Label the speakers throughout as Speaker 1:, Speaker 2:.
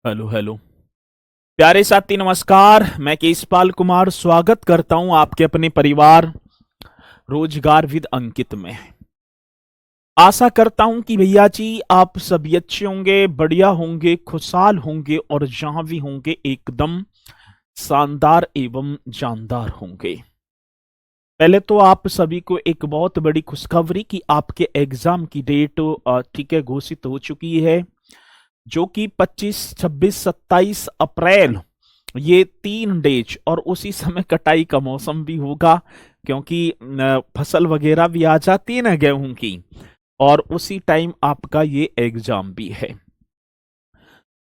Speaker 1: Hello hello. प्यारे साथी नमस्कार। मैं केशपाल कुमार स्वागत करता हूं आपके अपने परिवार रोजगार विद अंकित में। आशा करता हूं कि भैया जी आप सभी अच्छे होंगे, बढ़िया होंगे, खुशहाल होंगे और जहां भी होंगे एकदम शानदार एवं जानदार होंगे। पहले तो आप सभी को एक बहुत बड़ी खुशखबरी कि आपके एग्जाम की डेट ठीक है घोषित हो चुकी है, जो कि 25, 26, 27 अप्रैल, ये 3 डेज और उसी समय कटाई का मौसम भी होगा, क्योंकि फसल वगैरह भी आ जाती है ना गेहूं की, और उसी टाइम आपका ये एग्जाम भी है।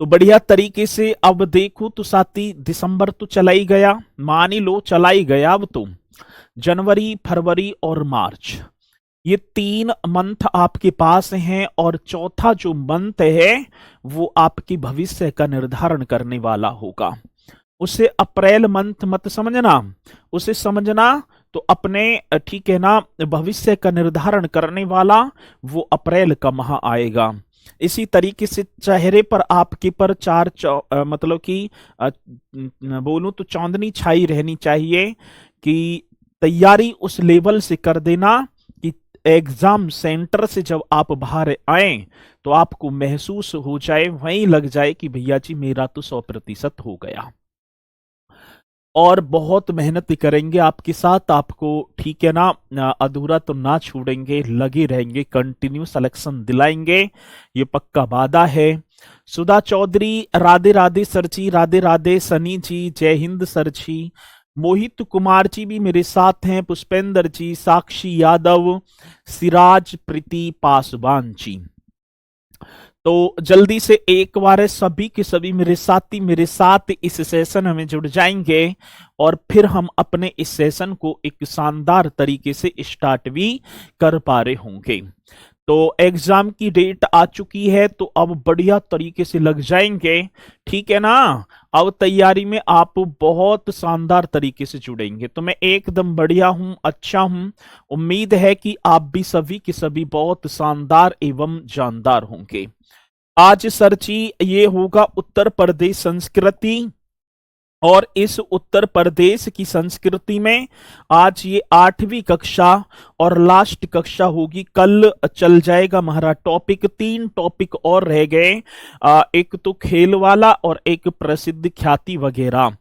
Speaker 1: तो बढ़िया तरीके से अब देखो तो साथी, दिसंबर तो चला ही गया, मान ही लो चला ही गया। अब तो जनवरी, फरवरी और मार्च, ये 3 मंथ आपके पास हैं, और चौथा जो मंथ है वो आपकी भविष्य का निर्धारण करने वाला होगा। उसे अप्रैल मंथ मत समझना, उसे समझना तो अपने ठीक है ना, भविष्य का निर्धारण करने वाला वो अप्रैल का माह आएगा। इसी तरीके से चेहरे पर आपके पर मतलब कि बोलूं तो चांदनी छाई रहनी चाहिए कि तैयारी उस लेवल से कर देना कि एग्जाम सेंटर से जब आप बाहर आए तो आपको महसूस हो जाए, वहीं लग जाए कि भैया जी मेरा तो 100% हो गया। और बहुत मेहनत करेंगे आपके साथ, आपको ठीक है ना, अधूरा तो ना छोड़ेंगे, लगे रहेंगे, कंटिन्यू सिलेक्शन दिलाएंगे, ये पक्का वादा है। सुधा चौधरी, राधे राधे सर जी, राधे राधे सनी जी, जय हिंद सर जी। मोहित कुमार जी भी मेरे साथ हैं, पुष्पेंद्र जी, साक्षी यादव, सिराज, प्रीति पासवान जी। तो जल्दी से एक बार सभी के सभी मेरे साथी मेरे साथ इस सेशन में जुड़ जाएंगे, और फिर हम अपने इस सेशन को एक शानदार तरीके से स्टार्ट भी कर पा रहे होंगे। तो एग्जाम की डेट आ चुकी है, तो अब बढ़िया तरीके से लग जाएंगे, ठीक है ना। अब तैयारी में आप बहुत शानदार तरीके से जुड़ेंगे, तो मैं एकदम बढ़िया हूं, अच्छा हूं। उम्मीद है कि आप भी सभी के सभी बहुत शानदार एवं जानदार होंगे। आज सर जी ये होगा उत्तर प्रदेश संस्कृति, और इस उत्तर प्रदेश की संस्कृति में आज ये 8वीं कक्षा और लास्ट कक्षा होगी। कल चल जाएगा हमारा टॉपिक, 3 टॉपिक और रह गए, एक तो खेल वाला और एक प्रसिद्ध ख्याति वगैरह।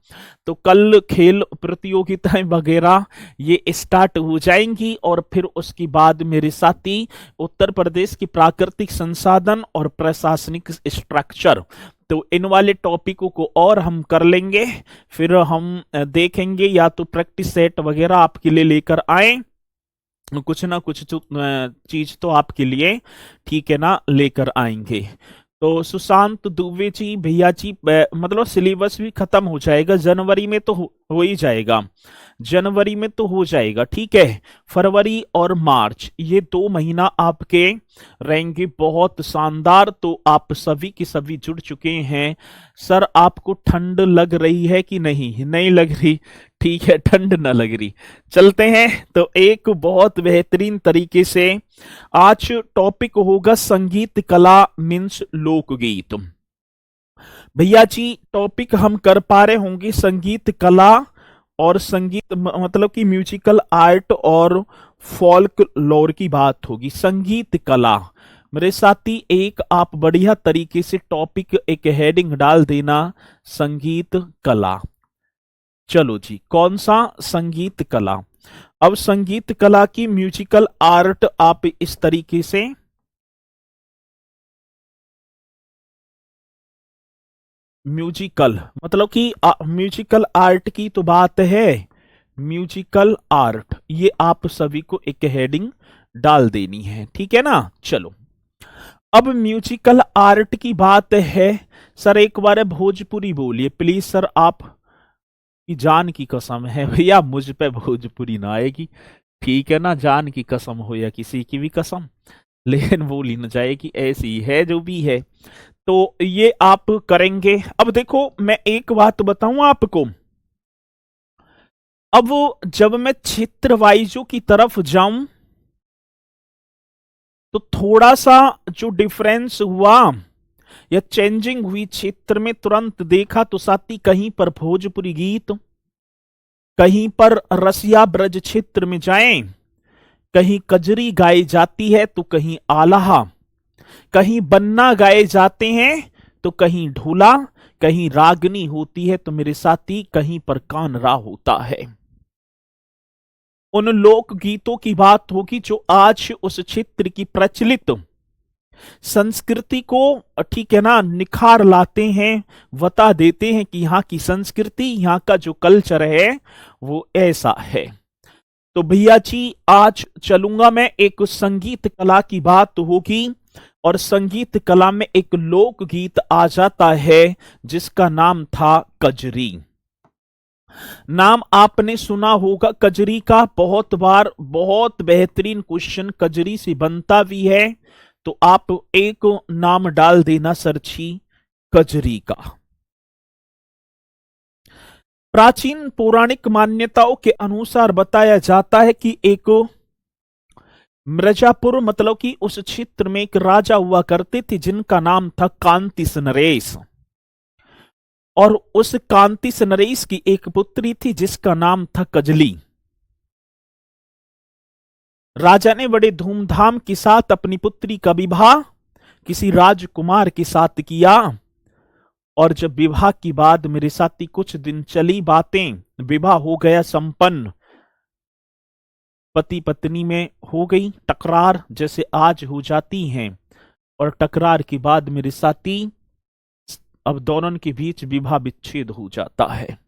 Speaker 1: तो कल खेल प्रतियोगिताएं वगैरह ये स्टार्ट हो जाएंगी, और फिर उसके बाद मेरे साथी उत्तर प्रदेश की प्राकृतिक संसाधन और प्रशासनिक स्ट्रक्चर, तो इन वाले टॉपिकों को और हम कर लेंगे। फिर हम देखेंगे या तो प्रैक्टिस सेट वगैरह आपके लिए लेकर आए, कुछ ना कुछ चीज तो आपके लिए ठीक है ना लेकर आएंगे। तो सुशांत दुबे जी, भैया जी मतलब सिलेबस भी खत्म हो जाएगा, जनवरी में तो हो ही जाएगा, जनवरी में तो हो जाएगा, ठीक है। फरवरी और मार्च ये 2 महीना आपके रहेंगे बहुत शानदार। तो आप सभी के सभी जुड़ चुके हैं। सर आपको ठंड लग रही है कि नहीं? नहीं लग रही, ठीक है, ठंड ना लग रही, चलते हैं। तो एक बहुत बेहतरीन तरीके से आज टॉपिक होगा संगीत कला मीन्स लोकगीत। भैया जी टॉपिक हम कर पा रहे होंगे संगीत कला और संगीत मतलब कि म्यूजिकल आर्ट और फोल्क लोर की बात होगी। संगीत कला मेरे साथी, एक आप बढ़िया तरीके से टॉपिक एक हेडिंग डाल देना, संगीत कला। चलो जी, कौन सा? संगीत कला। अब संगीत कला की म्यूजिकल आर्ट आप इस तरीके से, म्यूजिकल मतलब कि म्यूजिकल आर्ट की तो बात है, म्यूजिकल आर्ट ये आप सभी को एक हेडिंग डाल देनी है, ठीक है ना। चलो, अब म्यूजिकल आर्ट की बात है। सर एक बार भोजपुरी बोलिए प्लीज सर, आप की जान की कसम है भैया, मुझ पे भोजपुरी ना आएगी, ठीक है ना, जान की कसम हो या किसी की भी कसम, लेकिन बोली न जाए कि ऐसी है जो भी है। तो ये आप करेंगे। अब देखो मैं एक बात बताऊं आपको, अब जब मैं क्षेत्र वाइजों की तरफ जाऊं तो थोड़ा सा जो डिफरेंस हुआ, या चेंजिंग हुई क्षेत्र में तुरंत देखा तो साथी कहीं पर भोजपुरी गीत, कहीं पर रसिया ब्रज क्षेत्र में जाएं, कहीं कजरी गाई जाती है तो कहीं आलाहा, कहीं बन्ना गाए जाते हैं तो कहीं ढोला, कहीं रागनी होती है तो मेरे साथी कहीं पर कानरा होता है। उन लोक गीतों की बात होगी जो आज उस क्षेत्र की प्रचलित संस्कृति को, ठीक है ना, निखार लाते हैं, बता देते हैं कि यहाँ की संस्कृति, यहाँ का जो कल्चर है वो ऐसा है। तो भैया जी आज चलूंगा मैं, एक संगीत कला की बात होगी और संगीत कला में एक लोक गीत आ जाता है जिसका नाम था कजरी। नाम आपने सुना होगा कजरी का, बहुत बार बहुत बेहतरीन क्वेश्चन कजरी से बनता भी है, तो आप एक नाम डाल देना सरछी कजरी का। प्राचीन पौराणिक मान्यताओं के अनुसार बताया जाता है कि एक मिर्जापुर मतलब कि उस क्षेत्र में एक राजा हुआ करते थे जिनका नाम था कांतिस नरेश, और उस कांतिस नरेश की एक पुत्री थी जिसका नाम था कजली। राजा ने बड़े धूमधाम के साथ अपनी पुत्री का विवाह किसी राजकुमार के साथ किया, और जब विवाह की बाद मेरे साथी कुछ दिन चली बातें, विवाह हो गया संपन्न, पति पत्नी में हो गई टकरार जैसे आज हो जाती हैं, और टकरार के बाद मेरे साथी अब दोनों के बीच विवाह विच्छेद हो जाता है।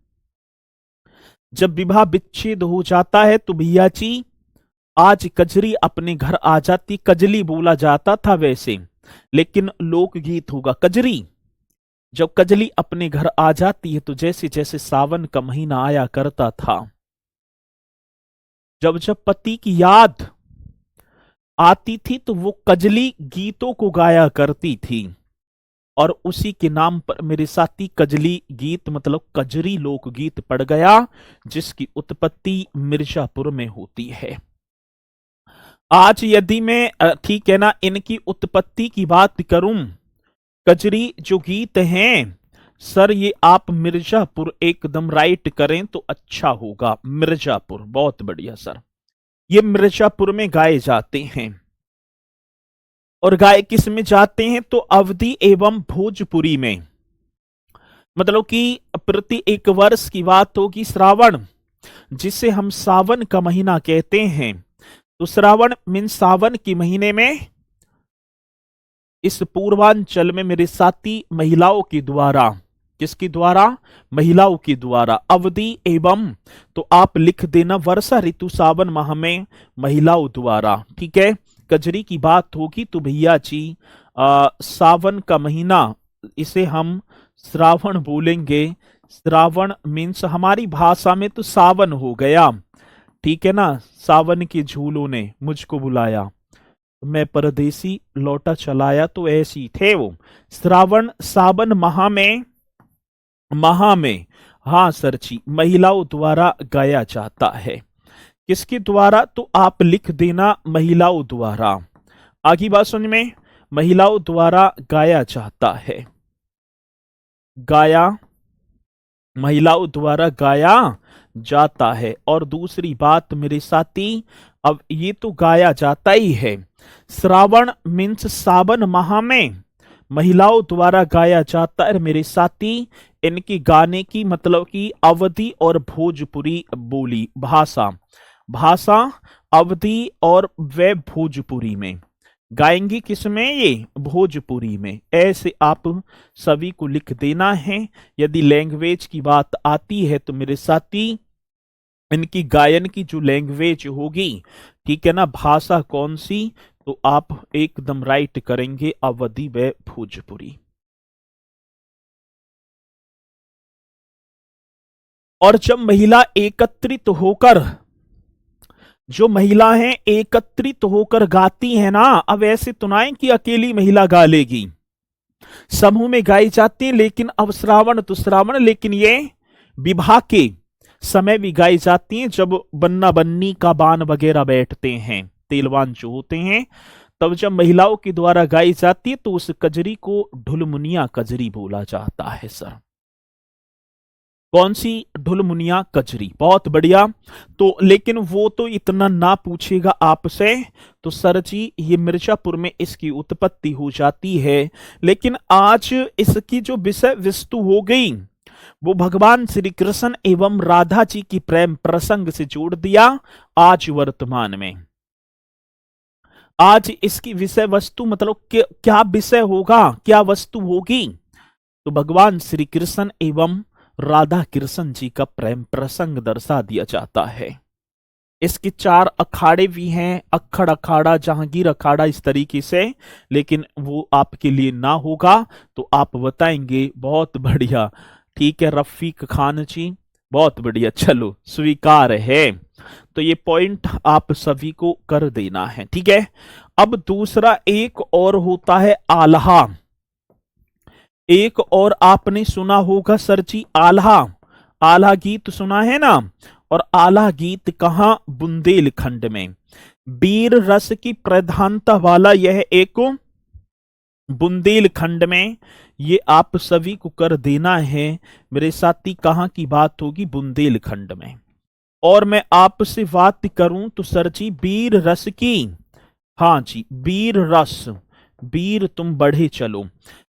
Speaker 1: जब विवाह विच्छेद हो जाता है तो भैया जी आज कजरी अपने घर आ जाती, कजली बोला जाता था वैसे, लेकिन लोकगीत होगा कजरी। जब कजली अपने घर आ जाती है तो जैसे जैसे सावन का महीना आया करता था, जब जब पति की याद आती थी तो वो कजली गीतों को गाया करती थी, और उसी के नाम पर मेरे साथी कजली गीत मतलब कजरी लोकगीत पड़ गया, जिसकी उत्पत्ति मिर्जापुर में होती है। आज यदि मैं ठीक है ना इनकी उत्पत्ति की बात करूं, कजरी जो गीत हैं सर, ये आप मिर्जापुर एकदम राइट करें तो अच्छा होगा। मिर्जापुर बहुत बढ़िया सर, ये मिर्जापुर में गाए जाते हैं। और गाए किस में जाते हैं तो अवधी एवं भोजपुरी में, मतलब कि प्रति एक वर्ष की बात होगी, श्रावण जिसे हम सावन का महीना कहते हैं, तो श्रावण मीन सावन के महीने में इस पूर्वांचल में मेरे साथी महिलाओं के द्वारा, किसके द्वारा, महिलाओं के द्वारा अवधि एवं, तो आप लिख देना वर्षा ऋतु सावन माह में महिलाओं द्वारा, ठीक है। कजरी की बात होगी तो भैया जी सावन का महीना, इसे हम श्रावण बोलेंगे। श्रावण मीन्स हमारी भाषा में तो सावन हो गया, ठीक है ना। सावन के झूलों ने मुझको बुलाया, मैं परदेसी लौटा चलाया, तो ऐसी थे वो। श्रावण सावन माह में हाँ सर जी महिलाओं द्वारा गाया जाता है। किसके द्वारा, तो आप लिख देना महिलाओं द्वारा। आगे बात समझ में, महिलाओं द्वारा गाया जाता है, गाया, महिलाओं द्वारा गाया जाता है। और दूसरी बात मेरे साथी, अब ये तो गाया जाता ही है, श्रावण मीन्स सावन माह में महिलाओं द्वारा गाया जाता है मेरे साथी। इनकी गाने की मतलब की अवधी और भोजपुरी बोली भाषा अवधी और वे भोजपुरी में गाएंगी, किसमें, ये भोजपुरी में। ऐसे आप सभी को लिख देना है। यदि लैंग्वेज की बात आती है तो मेरे साथी इनकी गायन की जो लैंग्वेज होगी, ठीक है ना, भाषा कौन सी, तो आप एकदम राइट करेंगे अवधी व भोजपुरी। और जब महिला एकत्रित होकर, जो महिला हैं एकत्रित होकर गाती है ना, अब ऐसे तो ना है कि अकेली महिला गा लेगी, समूह में गाई जाती है। लेकिन अब श्रावण तो श्रावण, लेकिन ये विवाह के समय भी गाई जाती हैं, जब बन्ना बन्नी का बान वगैरह बैठते हैं, तेलवान जो होते हैं, तब जब महिलाओं के द्वारा गाई जाती है तो उस कजरी को ढुलमुनिया कजरी बोला जाता है सर। कौन सी? ढुलमुनिया कजरी। बहुत बढ़िया। तो लेकिन वो तो इतना ना पूछेगा आपसे, तो सर जी ये मिर्जापुर में इसकी उत्पत्ति हो जाती है। लेकिन आज इसकी जो विषय वस्तु हो गई वो भगवान श्री कृष्ण एवं राधा जी की प्रेम प्रसंग से जोड़ दिया आज वर्तमान में। आज इसकी विषय वस्तु मतलब क्या विषय होगा, क्या वस्तु होगी? तो भगवान श्री कृष्ण एवं राधा कृष्ण जी का प्रेम प्रसंग दर्शा दिया जाता है। इसके 4 अखाड़े भी हैं, अखड़ अखाड़ा, जहांगीर अखाड़ा, इस तरीके से, लेकिन वो आपके लिए ना होगा तो आप बताएंगे। बहुत बढ़िया, ठीक है रफीक खान जी, बहुत बढ़िया, चलो स्वीकार है। तो ये पॉइंट आप सभी को कर देना है, ठीक है। अब दूसरा एक और होता है आल्हा। एक और आपने सुना होगा सर जी, आल्हा। आल्हा गीत सुना है ना? और आल्हा गीत कहां? बुंदेलखंड में। वीर रस की प्रधानता वाला यह एक बुंदेलखंड में, ये आप सभी को कर देना है मेरे साथी। कहां की बात होगी? बुंदेलखंड में। और मैं आपसे बात करूं तो सर जी वीर रस की, हाँ जी वीर रस, वीर तुम बढ़े चलो,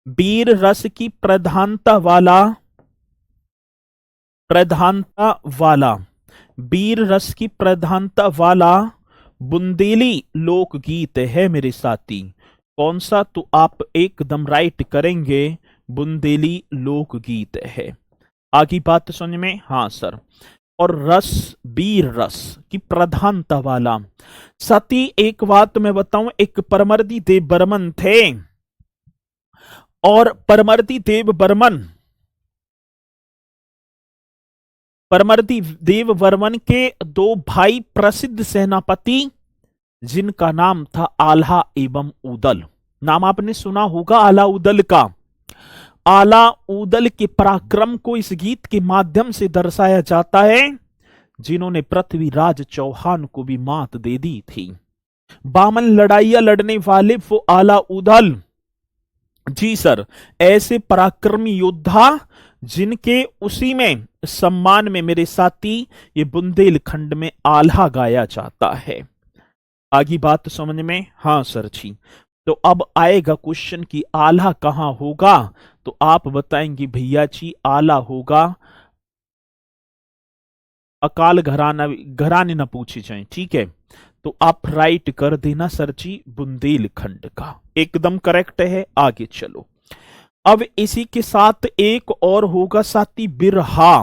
Speaker 1: वीर रस की प्रधानता वाला, प्रधानता वाला, वीर रस की प्रधानता वाला बुंदेली लोकगीत है मेरे साथी। कौन सा? तो आप एकदम राइट करेंगे, बुंदेली लोकगीत है। आगे बात समझ में? हाँ सर। और रस, वीर रस की प्रधानता वाला। साथी एक बात मैं बताऊं, एक परमर्दी देव बर्मन थे, और परमर्दी देव बर्मन, परमर्दी देव बर्मन के 2 भाई प्रसिद्ध सेनापति, जिनका नाम था आल्हा एवं उदल। नाम आपने सुना होगा आला उदल का। आला उदल के पराक्रम को इस गीत के माध्यम से दर्शाया जाता है, जिन्होंने पृथ्वीराज चौहान को भी मात दे दी थी। 52 लड़ाइयां लड़ने वाले वो आला उदल जी सर, ऐसे पराक्रमी योद्धा जिनके उसी में सम्मान में मेरे साथी ये बुंदेलखंड में आल्हा गाया जाता है। आगे बात समझ में? हाँ सर जी। तो अब आएगा क्वेश्चन कि आल्हा कहां होगा, तो आप बताएंगे भैया जी आला होगा, अकाल घराना, घराने ना पूछे जाए, ठीक है। तो आप राइट कर देना सर जी, बुंदेलखंड का एकदम करेक्ट है। आगे चलो, अब इसी के साथ एक और होगा साथी बिरहा।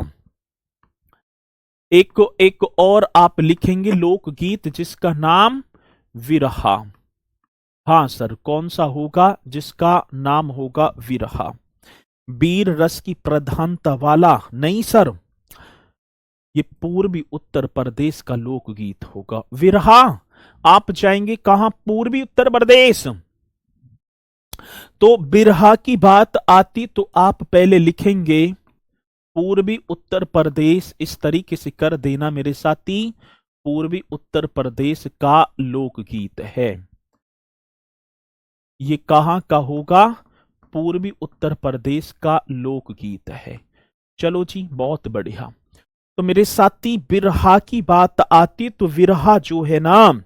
Speaker 1: एक और आप लिखेंगे लोकगीत जिसका नाम विरहा। हाँ सर, कौन सा होगा? जिसका नाम होगा विरहा। वीर रस की प्रधानता वाला नहीं सर, ये पूर्वी उत्तर प्रदेश का लोकगीत होगा विरहा। आप जाएंगे कहां? पूर्वी उत्तर प्रदेश। तो बिरहा की बात आती तो आप पहले लिखेंगे पूर्वी उत्तर प्रदेश, इस तरीके से कर देना मेरे साथी, पूर्वी उत्तर प्रदेश का लोकगीत है। ये कहां का होगा? पूर्वी उत्तर प्रदेश का लोकगीत है। चलो जी, बहुत बढ़िया। तो मेरे साथी बिरहा की बात आती तो विरहा जो है ना,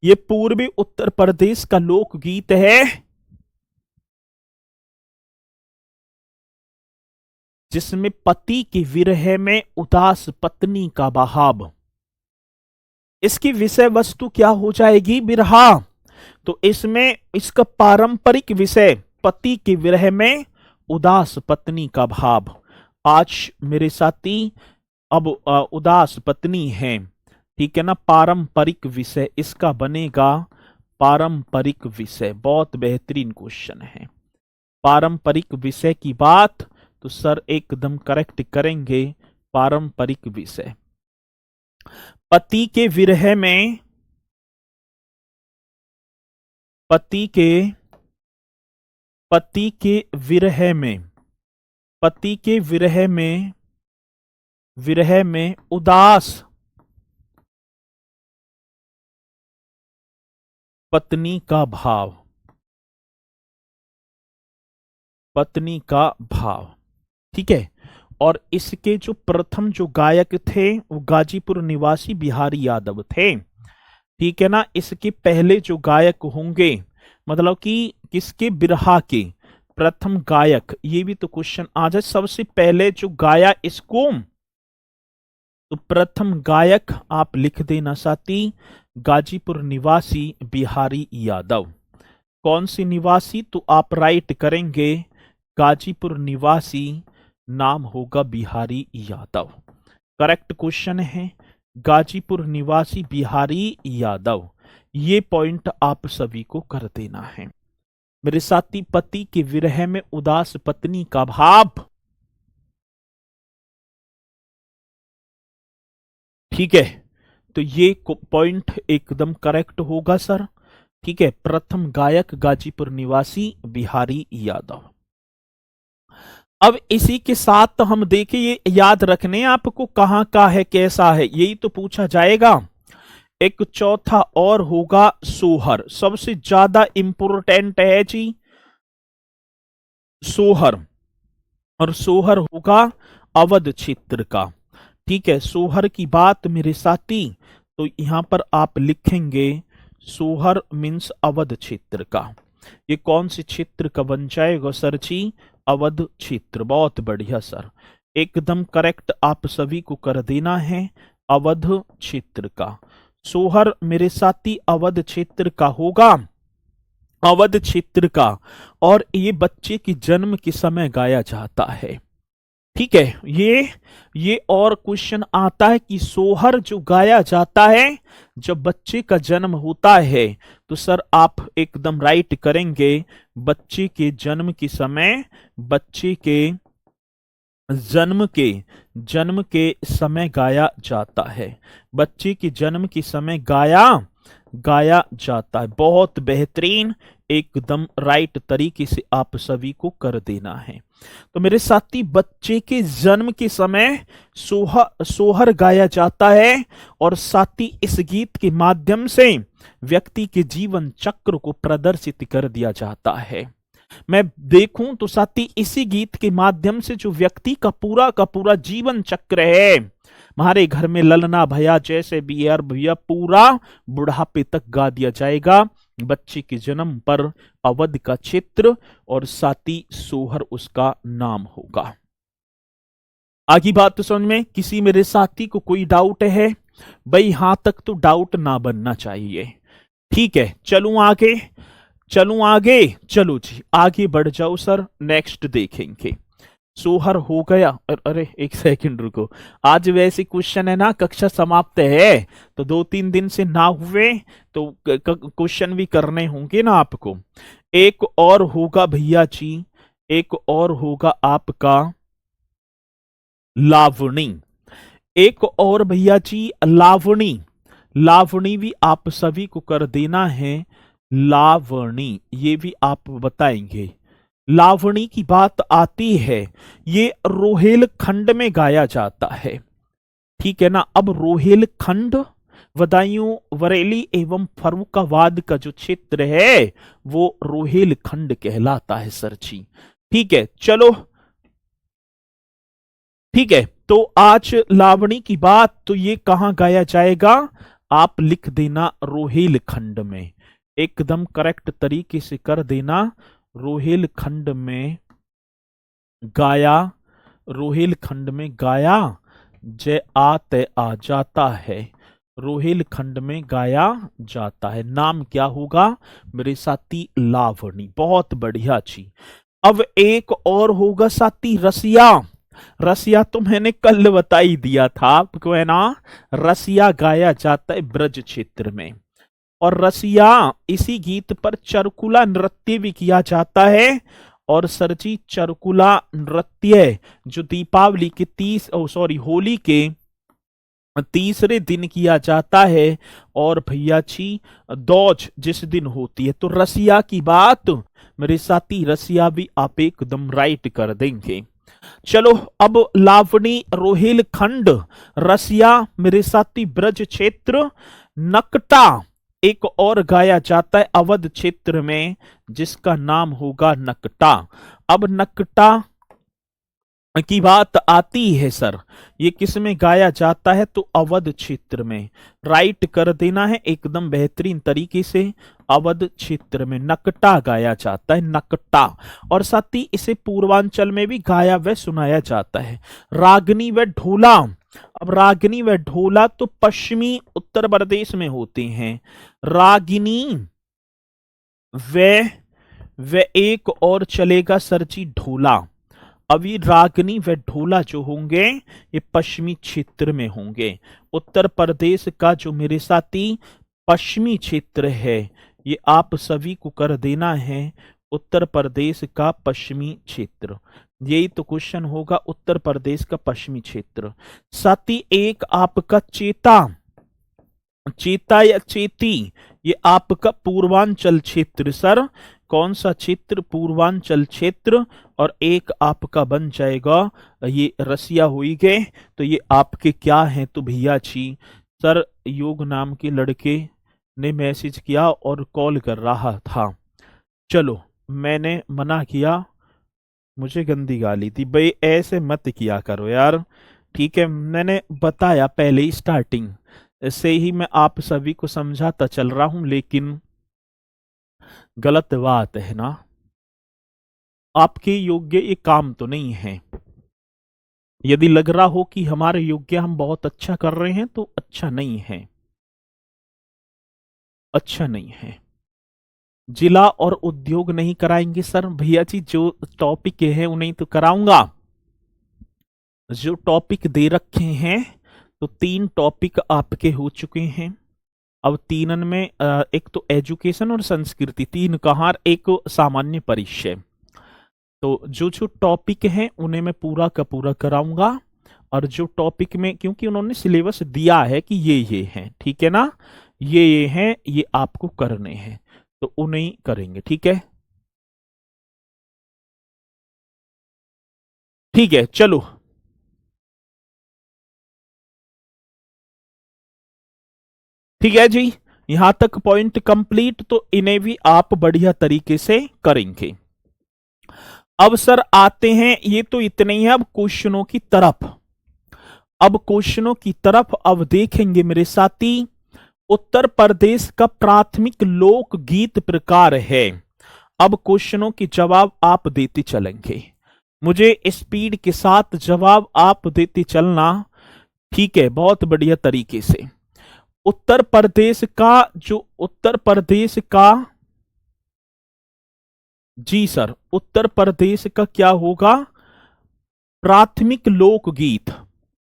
Speaker 1: ये पूर्वी उत्तर प्रदेश का लोकगीत है, जिसमें पति के विरह में उदास पत्नी का बहाव। इसकी विषय वस्तु क्या हो जाएगी? बिरहा। तो इसमें इसका पारंपरिक विषय पति के विरह में उदास पत्नी का भाव। आज मेरे साथी अब उदास पत्नी है, ठीक है ना। पारंपरिक विषय इसका बनेगा, पारंपरिक विषय। बहुत बेहतरीन क्वेश्चन है। पारंपरिक विषय की बात तो सर एकदम करेक्ट करेंगे, पारंपरिक विषय। पति के विरह में, पति के विरह में, पति के विरह में उदास, पत्नी का भाव, पत्नी का भाव, ठीक है। और इसके जो प्रथम जो गायक थे वो गाजीपुर निवासी बिहारी यादव थे, ठीक है ना। इसके पहले जो गायक होंगे, मतलब कि किसके, बिरहा के प्रथम गायक, ये भी तो क्वेश्चन आ जाए। सबसे पहले जो गाया इसको, तो प्रथम गायक आप लिख देना साथी, गाजीपुर निवासी बिहारी यादव। कौन सी निवासी, तो आप राइट करेंगे गाजीपुर निवासी, नाम होगा बिहारी यादव। करेक्ट क्वेश्चन है गाजीपुर निवासी बिहारी यादव। ये पॉइंट आप सभी को कर देना है। मेरे साथी, पति के विरह में उदास पत्नी का भाव, ठीक है। तो ये पॉइंट एकदम करेक्ट होगा सर, ठीक है। प्रथम गायक गाजीपुर निवासी बिहारी यादव। अब इसी के साथ हम देखें, ये याद रखने आपको कहां का है कैसा है, यही तो पूछा जाएगा। एक चौथा और होगा सोहर, सबसे ज्यादा इंपोर्टेंट है जी सोहर, और सोहर होगा अवध क्षेत्र का, ठीक है। सोहर की बात मेरे साथी, तो यहां पर आप लिखेंगे सोहर मीन्स अवध क्षेत्र का। ये कौन से क्षेत्र का बन जाएगा सर जी, अवध क्षेत्र। बहुत बढ़िया सर, एकदम करेक्ट आप सभी को कर देना है, अवध क्षेत्र का। सोहर मेरे साथी अवध क्षेत्र का होगा, अवध क्षेत्र का। और ये बच्चे के जन्म के समय गाया जाता है, ठीक है। ये और क्वेश्चन आता है कि सोहर जो गाया जाता है जब बच्चे का जन्म होता है, तो सर आप एकदम राइट करेंगे बच्चे के जन्म के समय, बच्चे के जन्म के समय गाया जाता है, बच्चे के जन्म के समय गाया जाता है। बहुत बेहतरीन, एकदम राइट तरीके से आप सभी को कर देना है। तो मेरे साथी, बच्चे के जन्म के समय सोहर गाया जाता है, और साथी इस गीत के माध्यम से व्यक्ति के जीवन चक्र को प्रदर्शित कर दिया जाता है। मैं देखूं तो साथी, इसी गीत के माध्यम से जो व्यक्ति का पूरा जीवन चक्र है, हमारे घर में ललना भैया जैसे भी यार भैया, पूरा बुढ़ापे तक गा दिया जाएगा बच्चे के जन्म पर। अवध का क्षेत्र और साथी सोहर उसका नाम होगा। आगे बात तो समझ में, किसी मेरे साथी को कोई डाउट है भाई, यहां तक तो डाउट ना बनना चाहिए, ठीक है। चलूं आगे, चलो जी आगे बढ़ जाओ सर, नेक्स्ट देखेंगे। सोहर हो गया, अरे एक सेकंड रुको, आज वैसे क्वेश्चन है ना, कक्षा समाप्त है तो 2-3 दिन से ना हुए तो क्वेश्चन भी करने होंगे ना आपको। एक और होगा भैया जी, एक और होगा आपका लावणी, एक और भैया जी लावणी भी आप सभी को कर देना है, लावणी ये भी आप बताएंगे। लावणी की बात आती है, ये रोहेलखंड में गाया जाता है, ठीक है ना। अब रोहेलखंड बदायूं, बरेली एवं फर्रुखाबाद का जो क्षेत्र है वो रोहेलखंड कहलाता है सर जी, ठीक है। चलो ठीक है, तो आज लावणी की बात, तो ये कहां गाया जाएगा, आप लिख देना रोहेलखंड में, एकदम करेक्ट तरीके से कर देना, रोहेलखंड में गाया, रोहेलखंड में गाया, जय आते आ जाता है, रोहेलखंड में गाया जाता है। नाम क्या होगा मेरे साथी, लावणी। बहुत बढ़िया जी। अब एक और होगा साथी रसिया, रसिया तो मैंने कल बता ही दिया था आपको, है ना। रसिया गाया जाता है ब्रज क्षेत्र में, और रसिया इसी गीत पर चरकुला नृत्य भी किया जाता है। और सर जी चरकुला नृत्य जो दीपावली के होली के तीसरे दिन किया जाता है, और भैया जी दौज जिस दिन होती है। तो रसिया की बात मेरे साथी, रसिया भी आप एकदम राइट कर देंगे। चलो अब लावणी, रोहेलखंड, रसिया मेरे साथी ब्रज क्षेत्र, नकटा एक और गाया जाता है अवध क्षेत्र में, जिसका नाम होगा नकटा। अब नकटा की बात आती है सर, ये किस में गाया जाता है? तो अवध क्षेत्र में। राइट कर देना है एकदम बेहतरीन तरीके से। अवध क्षेत्र में नकटा गाया जाता है, नकटा। और साथ ही इसे पूर्वांचल में भी गाया व सुनाया जाता है। रागनी व ढोला, अब रागिनी व ढोला तो पश्चिमी उत्तर प्रदेश में होते हैं। रागिनी व एक और चलेगा सर जी ढोला। अब ये रागनी व ढोला जो होंगे ये पश्चिमी क्षेत्र में होंगे। उत्तर प्रदेश का जो मेरे साथी पश्चिमी क्षेत्र है, ये आप सभी को कर देना है, उत्तर प्रदेश का पश्चिमी क्षेत्र। यही तो क्वेश्चन होगा, उत्तर प्रदेश का पश्चिमी क्षेत्र। साथ ही एक आपका चेता, चेता या चेती, ये आपका पूर्वांचल क्षेत्र सर। कौन सा क्षेत्र? पूर्वांचल क्षेत्र। और एक आपका बन जाएगा ये रसिया हुई गए। तो ये आपके क्या हैं? तो भैया जी सर, योग नाम के लड़के ने मैसेज किया और कॉल कर रहा था। चलो मैंने मना किया, मुझे गंदी गाली थी, भाई ऐसे मत किया करो यार, ठीक है। मैंने बताया पहले ही स्टार्टिंग से ही मैं आप सभी को समझाता चल रहा हूं, लेकिन गलत बात है ना, आपके योग्य ये काम तो नहीं है। यदि लग रहा हो कि हमारे योग्य हम बहुत अच्छा कर रहे हैं तो अच्छा नहीं है, अच्छा नहीं है। जिला और उद्योग नहीं कराएंगे सर? भैया जी जो टॉपिक है उन्हें तो कराऊंगा, जो टॉपिक दे रखे हैं। तो 3 टॉपिक आपके हो चुके हैं। अब तीनन में एक तो एजुकेशन और संस्कृति, 3 कहां, एक सामान्य परिचय। तो जो जो टॉपिक हैं उन्हें मैं पूरा का पूरा कराऊंगा। और जो टॉपिक में, क्योंकि उन्होंने सिलेबस दिया है कि ये हैं, ठीक है ना, ये हैं, ये आपको करने हैं, तो उन्हें करेंगे, ठीक है। ठीक है चलो, ठीक है जी, यहां तक पॉइंट कंप्लीट। तो इन्हें भी आप बढ़िया तरीके से करेंगे। अब सर आते हैं, ये तो इतने ही है, अब क्वेश्चनों की तरफ। अब क्वेश्चनों की तरफ अब देखेंगे मेरे साथी। उत्तर प्रदेश का प्राथमिक लोक गीत प्रकार है। अब क्वेश्चनों के जवाब आप देते चलेंगे, मुझे स्पीड के साथ जवाब आप देते चलना, ठीक है, बहुत बढ़िया तरीके से। उत्तर प्रदेश का, जो उत्तर प्रदेश का, जी सर, उत्तर प्रदेश का क्या होगा? प्राथमिक लोकगीत।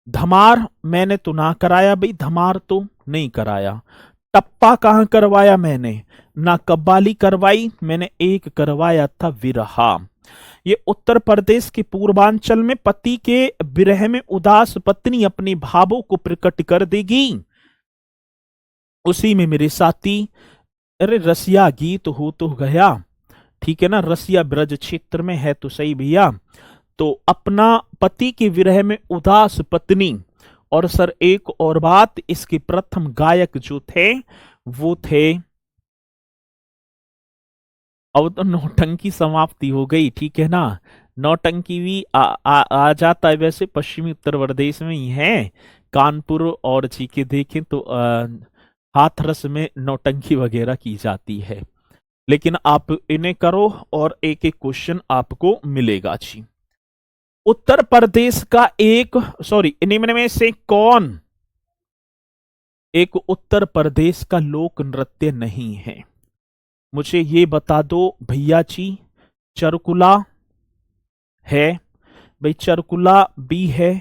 Speaker 1: धमार मैंने तो ना कराया भाई, धमार तो नहीं कराया। टप्पा कहां करवाया मैंने? ना कव्वाली करवाई मैंने, एक करवाया था विरहा। ये उत्तर प्रदेश के पूर्वांचल में पति के विरह में उदास पत्नी अपने भावों को प्रकट कर देगी, उसी में मेरे साथी। अरे रसिया गीत हो तो गया, ठीक है ना, रसिया ब्रज क्षेत्र में है तो सही भैया। तो अपना पति के विरह में उदास पत्नी। और सर एक और बात, इसके प्रथम गायक जो थे वो थे, अब तो नौटंकी समाप्ति हो गई, ठीक है ना, नौटंकी भी आ जाता है। वैसे पश्चिमी उत्तर प्रदेश में ही है, कानपुर और जी के देखें तो हाथरस में नौटंकी वगैरह की जाती है। लेकिन आप इन्हें करो और एक एक क्वेश्चन आपको मिलेगा जी। उत्तर प्रदेश का एक, सॉरी, निम्न में से कौन एक उत्तर प्रदेश का लोक नृत्य नहीं है? मुझे ये बता दो भैया जी। चरकुला है भाई, चरकुला भी है,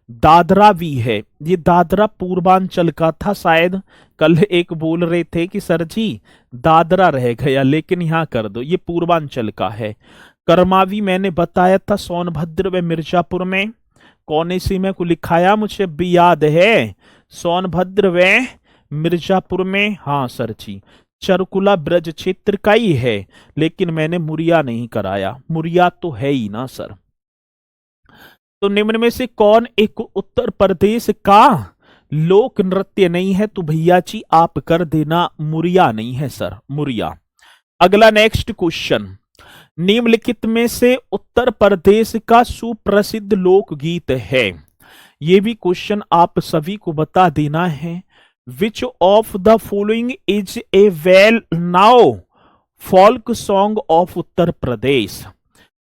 Speaker 1: दादरा भी है। ये दादरा पूर्वांचल का था शायद, कल एक बोल रहे थे कि सर जी दादरा रह गया, लेकिन यहां कर दो, ये पूर्वांचल का है। करमावी मैंने बताया था सोनभद्र व मिर्जापुर में। कौन सी में को लिखाया मुझे भी याद है, सोनभद्र व मिर्जापुर में, हाँ सर जी। चरकुला ब्रज क्षेत्र का ही है, लेकिन मैंने मुरिया नहीं कराया, मुरिया तो है ही ना सर। तो निम्न में से कौन एक उत्तर प्रदेश का लोक नृत्य नहीं है तो भैया जी आप कर देना मुरिया नहीं है सर, मुरिया। अगला नेक्स्ट क्वेश्चन, निम्नलिखित में से उत्तर प्रदेश का सुप्रसिद्ध लोकगीत है। ये भी क्वेश्चन आप सभी को बता देना है। Which of the following is a well known folk song of Uttar Pradesh.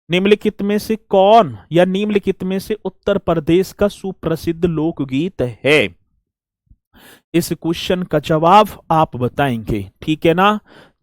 Speaker 1: निम्नलिखित में से कौन या निम्नलिखित में से उत्तर प्रदेश का सुप्रसिद्ध लोकगीत है। इस क्वेश्चन का जवाब आप बताएंगे, ठीक है ना।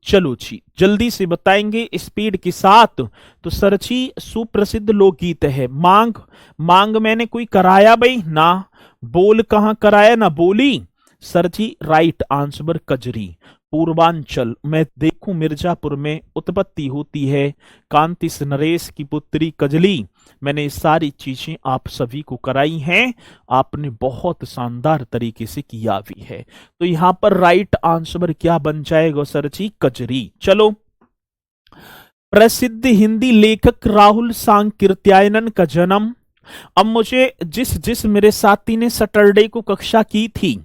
Speaker 1: चलो जी जल्दी से बताएंगे स्पीड के साथ। तो सर जी सुप्रसिद्ध लोकगीत है मांग। मांग मैंने कोई कराया भाई ना, बोल कहां कराया ना बोली। सर जी राइट आंसर कजरी। पूर्वांचल में देखूं मिर्जापुर में उत्पत्ति होती है कांतिस नरेश की पुत्री कजली। मैंने सारी चीजें आप सभी को कराई हैं, आपने बहुत शानदार तरीके से किया भी है। तो यहां पर राइट आंसर क्या बन जाएगा सर जी, कजरी। चलो, प्रसिद्ध हिंदी लेखक राहुल सांकृत्यायन का जन्म। अब मुझे जिस मेरे साथी ने सैटरडे को कक्षा की थी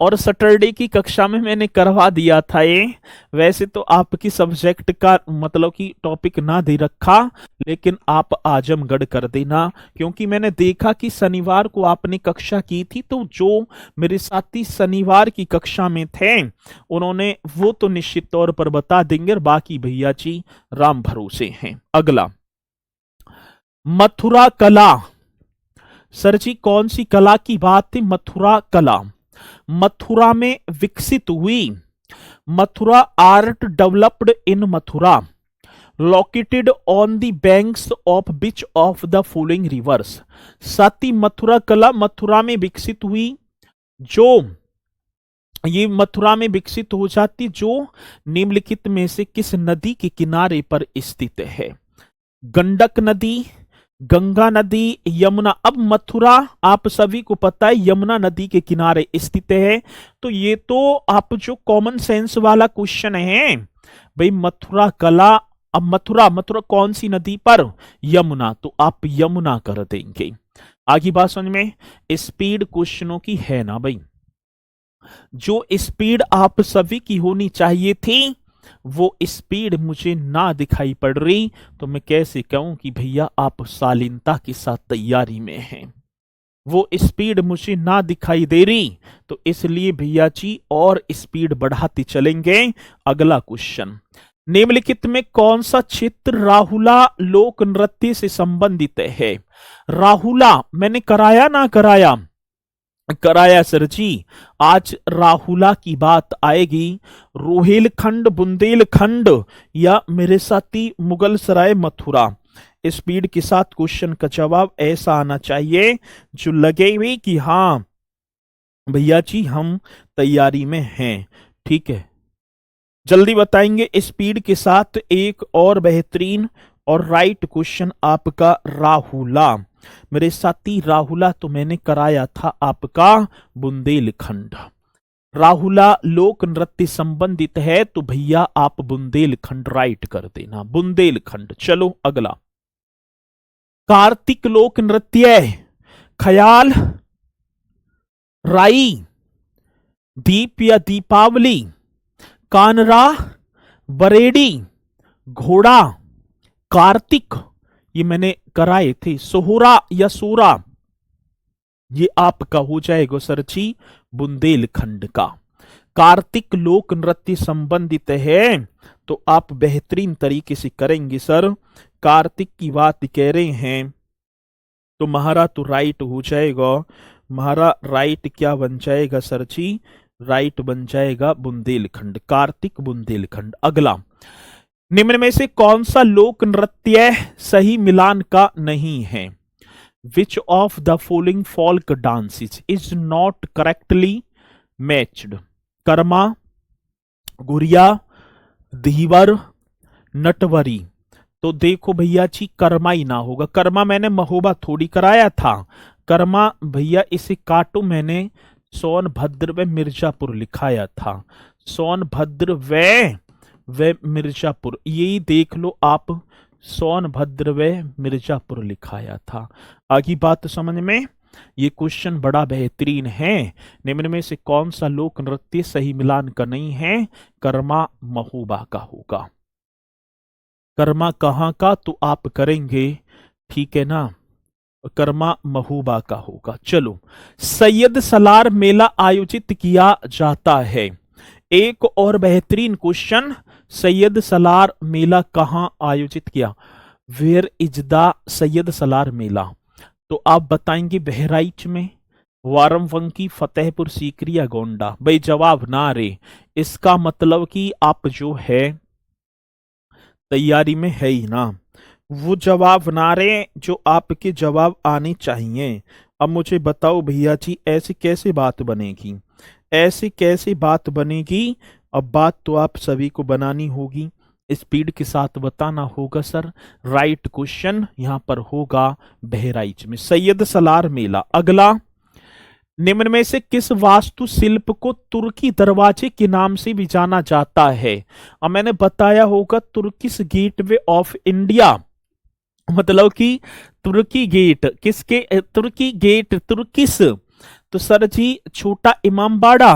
Speaker 1: और सैटरडे की कक्षा में मैंने करवा दिया था ये, वैसे तो आपकी सब्जेक्ट का मतलब कि टॉपिक ना दे रखा, लेकिन आप आजमगढ़ कर देना, क्योंकि मैंने देखा कि शनिवार को आपने कक्षा की थी। तो जो मेरे साथी शनिवार की कक्षा में थे उन्होंने वो तो निश्चित तौर पर बता देंगे, और बाकी भैया जी राम भरोसे हैं। अगला, मथुरा कला। सर जी कौन सी कला की बात थी, मथुरा कला मथुरा में विकसित हुई। Mathura art developed in Mathura located on the banks of beach of the following rivers. साथी मथुरा कला मथुरा में विकसित हुई, जो ये मथुरा में विकसित हो जाती जो निम्नलिखित में से किस नदी के किनारे पर स्थित है। गंडक नदी, गंगा नदी, यमुना। अब मथुरा आप सभी को पता है यमुना नदी के किनारे स्थित है, तो ये तो आप जो कॉमन सेंस वाला क्वेश्चन है भाई, मथुरा कला। अब मथुरा कौन सी नदी पर, यमुना, तो आप यमुना कर देंगे। आगे बात समझ में, स्पीड क्वेश्चनों की है ना भाई, जो स्पीड आप सभी की होनी चाहिए थी वो स्पीड मुझे ना दिखाई पड़ रही, तो मैं कैसे कहूं कि भैया आप शालीनता के साथ तैयारी में हैं। वो स्पीड मुझे ना दिखाई दे रही, तो इसलिए भैया जी और स्पीड बढ़ाते चलेंगे। अगला क्वेश्चन, निम्नलिखित में कौन सा क्षेत्र राहुला लोक नृत्य से संबंधित है। राहुला मैंने कराया ना कराया, कराया सर जी। आज राहुला की बात आएगी। रोहेलखंड, बुंदेलखंड या मेरे साथी मुगल सराय मथुरा। स्पीड के साथ क्वेश्चन का जवाब ऐसा आना चाहिए जो लगे हुए कि हाँ भैया जी हम तैयारी में हैं, ठीक है। जल्दी बताएंगे स्पीड के साथ। एक और बेहतरीन और राइट क्वेश्चन आपका राहुला। मेरे साथी राहुला तो मैंने कराया था आपका बुंदेलखंड। राहुला लोक नृत्य संबंधित है तो भैया आप बुंदेलखंड राइट कर देना, बुंदेलखंड। चलो अगला, कार्तिक लोक नृत्य, ख्याल, राई, दीप या दीपावली, कानरा, बरेडी, घोड़ा, कार्तिक, ये मैंने कराए थे, सोहरा या सोरा, ये आपका हो जाएगा सर जी बुंदेलखंड का। कार्तिक लोक नृत्य संबंधित है तो आप बेहतरीन तरीके से करेंगे सर। कार्तिक की बात कह रहे हैं तो महारा तो राइट हो जाएगा। महारा राइट क्या बन जाएगा सर जी, राइट बन जाएगा बुंदेलखंड, कार्तिक बुंदेलखंड। अगला, निम्न में से कौन सा लोक नृत्य सही मिलान का नहीं है। Which of the following folk dances is not correctly matched. Karma, गुरिया, धीवर, नटवरी। तो देखो भैया जी कर्मा ही ना होगा। कर्मा मैंने महोबा थोड़ी कराया था। कर्मा भैया इसे काटो, मैंने सोनभद्र व मिर्जापुर लिखाया था। सोनभद्र व मिर्जापुर, यही देख लो आप, सोनभद्र व मिर्जापुर लिखाया था। आगे बात समझ में। ये क्वेश्चन बड़ा बेहतरीन है। निम्न में से कौन सा लोक नृत्य सही मिलान का नहीं है? कर्मा महोबा का होगा। कर्मा कहाँ का तो आप करेंगे, ठीक है ना, कर्मा महोबा का होगा। चलो, सैयद सलार मेला आयोजित किया जाता है। एक और बेहतरीन क्वेश्चन, सैयद सलार मेला कहाँ आयोजित किया? Where is the Syed Salar mela? तो आप बताएंगे बहराइच में, वारमवंकी, फतेहपुर सीकरी या गोंडा। भाई जवाब ना रे, इसका मतलब कि आप जो है तैयारी में है ही ना। वो जवाब ना रहे जो आपके जवाब आने चाहिए। अब मुझे बताओ भैया जी, ऐसी कैसे बात बनेगी? ऐसी कैसे बात बनेगी? अब बात तो आप सभी को बनानी होगी, स्पीड के साथ बताना होगा सर। राइट क्वेश्चन यहां पर होगा बहराइच में सैयद सलार मेला। अगला, निम्न में से किस वास्तुशिल्प को तुर्की दरवाजे के नाम से भी जाना जाता है? अब मैंने बताया होगा तुर्किश गेटवे ऑफ इंडिया, मतलब कि तुर्की गेट, किसके? तुर्की गेट, तुर्किश। तो सर जी छोटा इमामबाड़ा,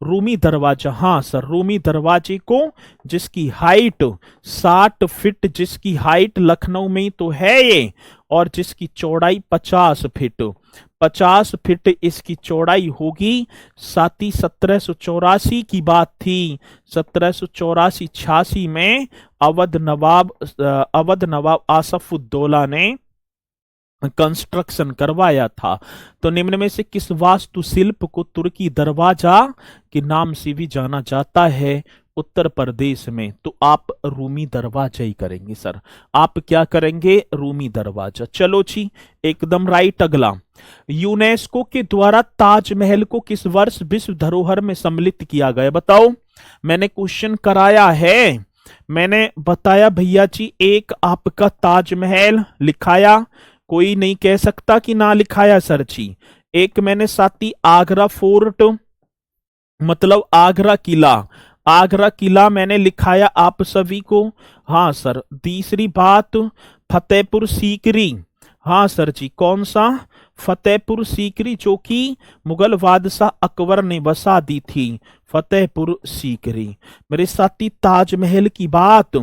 Speaker 1: रूमी दरवाजा। हाँ सर, रूमी दरवाजे को, जिसकी हाइट 60 फीट, जिसकी हाइट लखनऊ में तो है ये, और जिसकी चौड़ाई 50 फीट, 50 फीट इसकी चौड़ाई होगी। साथ ही 1784 की बात थी, 1784-86 में अवध नवाब आसफुद्दौला ने कंस्ट्रक्शन करवाया था। तो निम्न में से किस वास्तुशिल्प को तुर्की दरवाजा के नाम से भी जाना जाता है उत्तर प्रदेश में? तो आप रूमी दरवाजा ही करेंगे सर। आप क्या करेंगे? रूमी दरवाजा। चलो जी, एकदम राइट। अगला, यूनेस्को के द्वारा ताजमहल को किस वर्ष विश्व धरोहर में सम्मिलित किया गया? बताओ, मैंने क्वेश्चन कराया है, मैंने बताया भैया जी, एक आपका ताजमहल लिखाया, कोई नहीं कह सकता कि ना लिखाया सर जी। एक मैंने साथी आगरा फोर्ट, मतलब आगरा किला, आगरा किला मैंने लिखाया आप सभी को। हाँ सर। तीसरी बात, फतेहपुर सीकरी। हाँ सर जी, कौन सा? फतेहपुर सीकरी, जो कि मुगल बादशाह अकबर ने बसा दी थी, फतेहपुर सीकरी। मेरे साथी ताजमहल की बात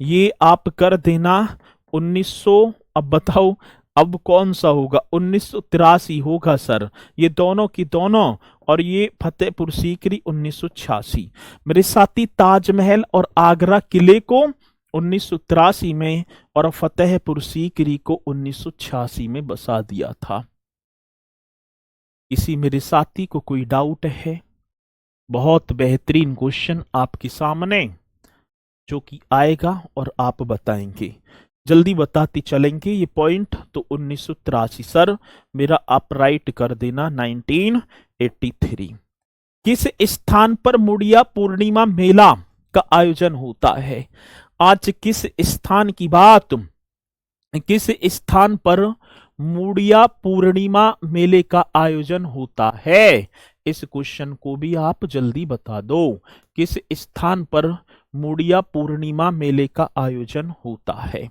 Speaker 1: ये आप कर देना 1900। अब बताओ अब कौन सा होगा? 1983 होगा सर, ये दोनों की दोनों, और ये फतेहपुर सीकरी 1986। मेरे साथी ताजमहल और आगरा किले को 1983 में और फतेहपुर सीकरी को 1986 में बसा दिया था। इसी मेरे साथी को कोई डाउट है? बहुत बेहतरीन क्वेश्चन आपके सामने जो कि आएगा और आप बताएंगे, जल्दी बताते चलेंगे ये पॉइंट। तो 1983 सर, मेरा आप राइट कर देना 1983। किस स्थान पर मुड़िया पूर्णिमा मेला का आयोजन होता है? आज किस स्थान की बात, किस स्थान पर मुड़िया पूर्णिमा मेले का आयोजन होता है? इस क्वेश्चन को भी आप जल्दी बता दो, किस स्थान पर मुड़िया पूर्णिमा मेले का आयोजन होता है?